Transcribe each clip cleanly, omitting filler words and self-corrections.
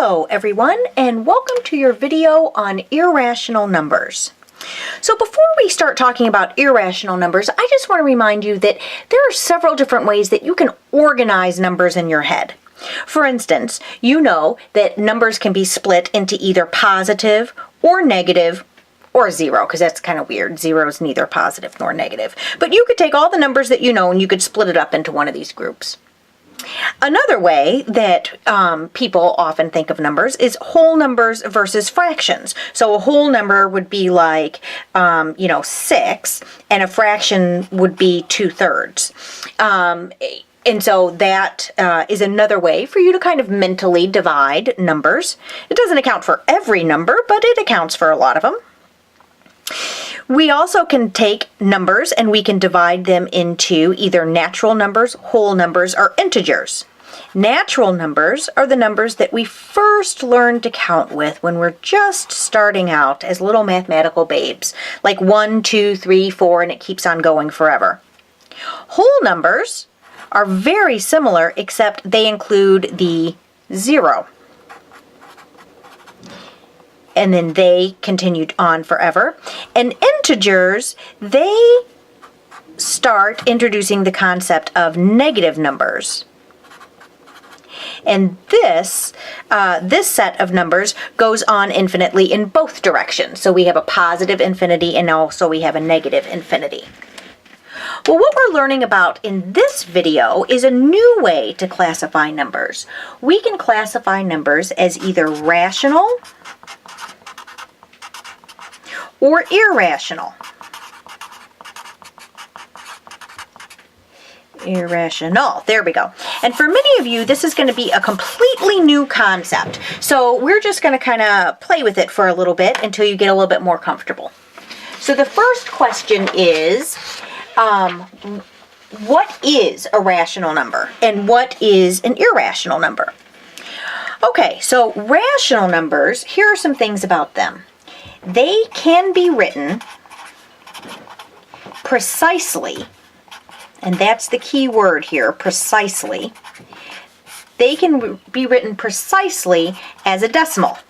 Hello everyone, and welcome to your video on irrational numbers. So before we start talking about irrational numbers, I just want to remind you that there are several different ways that you can organize numbers in your head. For instance, you know that numbers can be split into either positive or negative or zero, because that's kind of weird. Zero is neither positive nor negative. But you could take all the numbers that you know and you could split it up into one of these groups. Another way that people often think of numbers is whole numbers versus fractions. So a whole number would be like, 6, and a fraction would be 2/3. And so that is another way for you to kind of mentally divide numbers. It doesn't account for every number, but it accounts for a lot of them. We also can take numbers and we can divide them into either natural numbers, whole numbers, or integers. Natural numbers are the numbers that we first learn to count with when we're just starting out as little mathematical babes, like 1, 2, 3, 4, and it keeps on going forever. Whole numbers are very similar, except they include the 0. And then they continued on forever. And integers, they start introducing the concept of negative numbers. And this set of numbers goes on infinitely in both directions. So we have a positive infinity and also we have a negative infinity. Well, what we're learning about in this video is a new way to classify numbers. We can classify numbers as either rational or irrational. Irrational. There we go. And for many of you, this is going to be a completely new concept. So we're just going to kind of play with it for a little bit until you get a little bit more comfortable. So the first question is, what is a rational number and what is an irrational number? Okay, so rational numbers, here are some things about them. They can be written precisely, and that's the key word here, precisely. They can be written precisely as a decimal.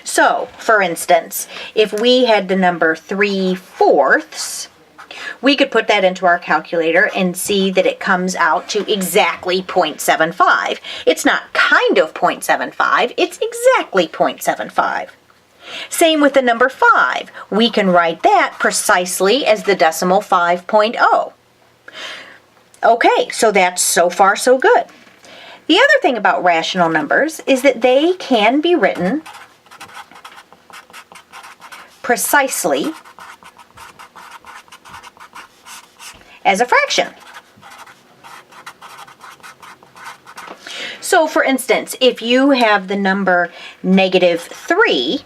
So, for instance, if we had the number 3/4, we could put that into our calculator and see that it comes out to exactly 0.75. It's not kind of 0.75, it's exactly 0.75. Same with the number 5. We can write that precisely as the decimal 5.0. Okay, so that's so far so good. The other thing about rational numbers is that they can be written precisely as a fraction. So for instance, if you have the number -3,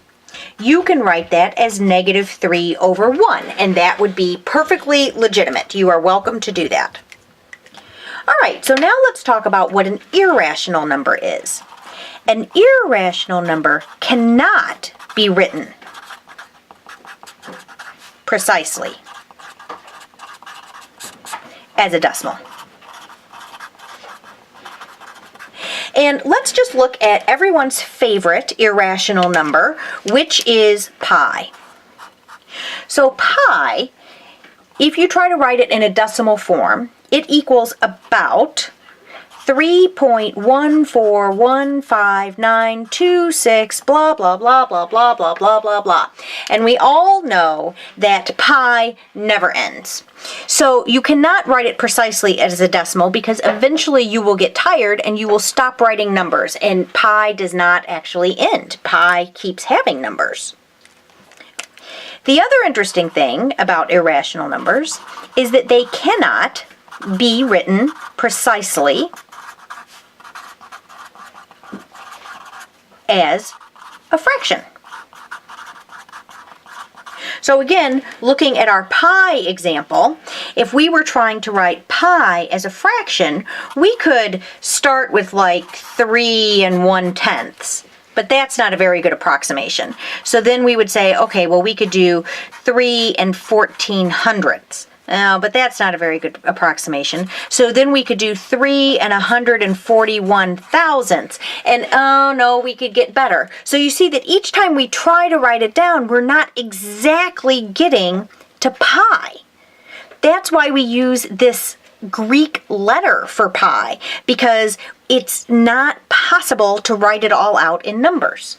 you can write that as -3/1, and that would be perfectly legitimate. You are welcome to do that. All right, so now let's talk about what an irrational number is. An irrational number cannot be written precisely as a decimal. And let's just look at everyone's favorite irrational number, which is pi. So pi, if you try to write it in a decimal form, it equals about 3.1415926 blah blah blah blah blah blah blah blah blah. And we all know that pi never ends. So you cannot write it precisely as a decimal because eventually you will get tired and you will stop writing numbers, and pi does not actually end. Pi keeps having numbers. The other interesting thing about irrational numbers is that they cannot be written precisely as a fraction. So again, looking at our pi example, if we were trying to write pi as a fraction, we could start with like 3 1/10, but that's not a very good approximation. So then we would say, okay, well we could do 3 1400. But that's not a very good approximation. So then we could do 3 and 141 thousandths. And oh no, we could get better. So you see that each time we try to write it down, we're not exactly getting to pi. That's why we use this Greek letter for pi, because it's not possible to write it all out in numbers.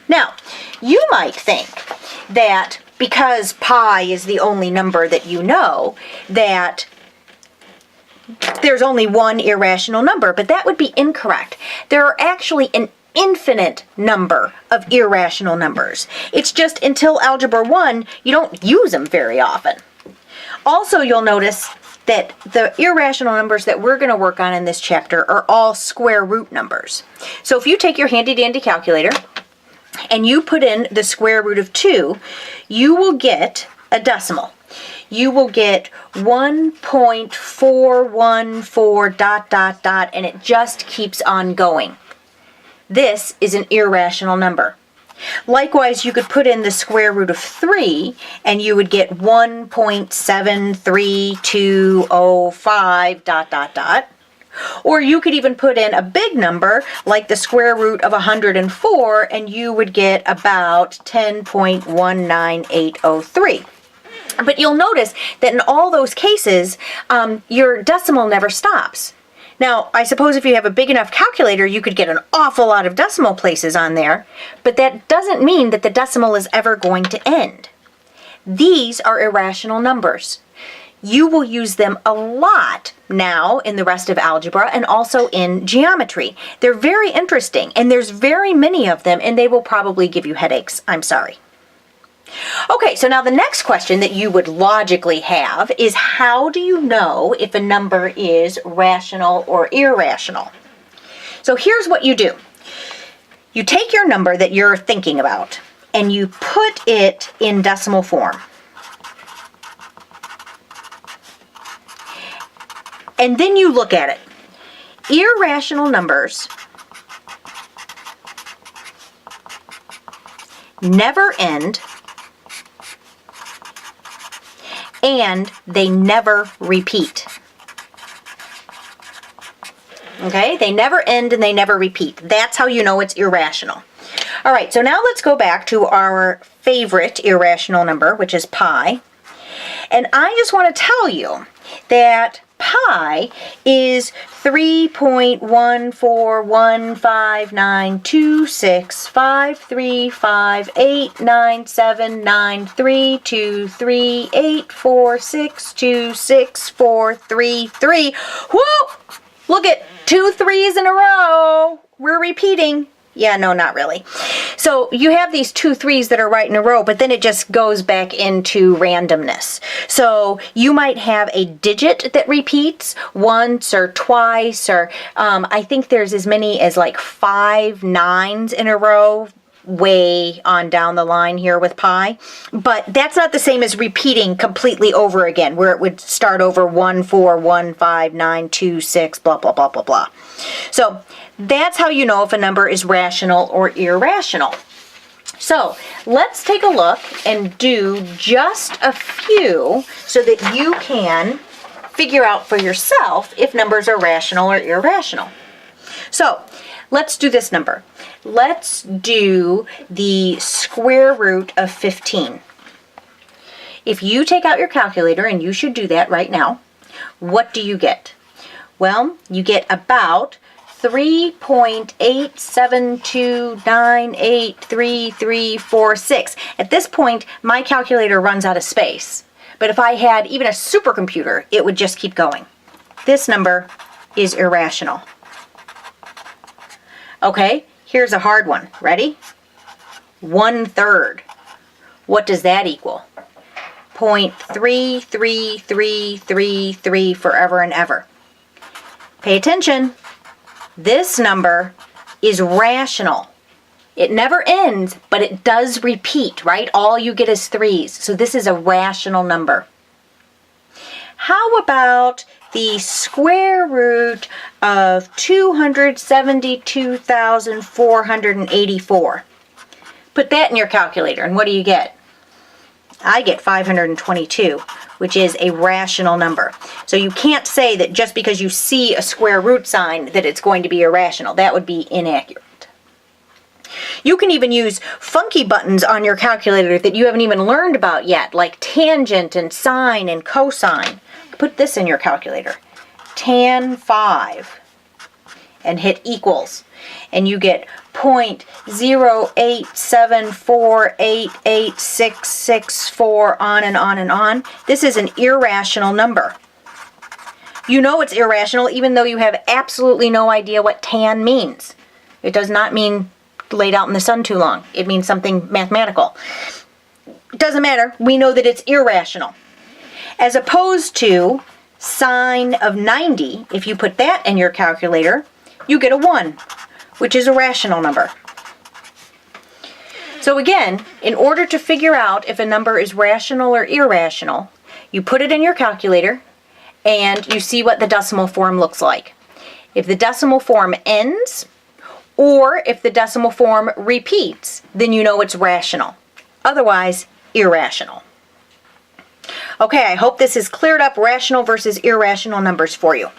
Now, you might think that because pi is the only number that you know, that there's only one irrational number, but that would be incorrect. There are actually an infinite number of irrational numbers. It's just until Algebra 1, you don't use them very often. Also, you'll notice that the irrational numbers that we're going to work on in this chapter are all square root numbers. So if you take your handy dandy calculator and you put in the square root of 2, you will get a decimal. You will get 1.414 ... and it just keeps on going. This is an irrational number. Likewise, you could put in the square root of 3 and you would get 1.73205 ... Or you could even put in a big number like the square root of 104 and you would get about 10.19803. But you'll notice that in all those cases, your decimal never stops. Now, I suppose if you have a big enough calculator, you could get an awful lot of decimal places on there, but that doesn't mean that the decimal is ever going to end. These are irrational numbers. You will use them a lot now in the rest of algebra and also in geometry. They're very interesting, and there's very many of them, and they will probably give you headaches. I'm sorry. Okay, so now the next question that you would logically have is, how do you know if a number is rational or irrational? So here's what you do. You take your number that you're thinking about and you put it in decimal form. And then you look at it. Irrational numbers never end, and they never repeat. Okay, they never end and they never repeat. That's how you know it's irrational. All right, so now let's go back to our favorite irrational number, which is pi. And I just want to tell you that pi is 3.14159265335897932384626433. Whoa! Look at 2 3s in a row. We're repeating. Yeah, no, not really. So you have these 2 3s that are right in a row, but then it just goes back into randomness. So you might have a digit that repeats once or twice, or I think there's as many as like 5 9s in a row, way on down the line here with pi. But that's not the same as repeating completely over again, where it would start over 1 4 1 5 9 2 6 blah blah blah blah blah. So that's how you know if a number is rational or irrational. So let's take a look and do just a few so that you can figure out for yourself if numbers are rational or irrational. So let's do this number. Let's do the square root of 15. If you take out your calculator, and you should do that right now, what do you get? Well, you get about 3.872983346. At this point, my calculator runs out of space. But if I had even a supercomputer, it would just keep going. This number is irrational. Okay, here's a hard one. Ready? 1/3. What does that equal? 0.33333 forever and ever. Pay attention. This number is rational. It never ends, but it does repeat, right? All you get is 3s. So this is a rational number. How about the square root of 272,484? Put that in your calculator, and what do you get? I get 522, which is a rational number. So you can't say that just because you see a square root sign that it's going to be irrational. That would be inaccurate. You can even use funky buttons on your calculator that you haven't even learned about yet, like tangent and sine and cosine. Put this in your calculator. Tan 5. And hit equals. And you get 0.087488664 on and on and on. This is an irrational number. You know it's irrational even though you have absolutely no idea what tan means. It does not mean laid out in the sun too long. It means something mathematical. It doesn't matter. We know that it's irrational. As opposed to sine of 90, if you put that in your calculator, you get a 1, which is a rational number. So again, in order to figure out if a number is rational or irrational, you put it in your calculator and you see what the decimal form looks like. If the decimal form ends, or if the decimal form repeats, then you know it's rational. Otherwise, irrational. Okay, I hope this has cleared up rational versus irrational numbers for you.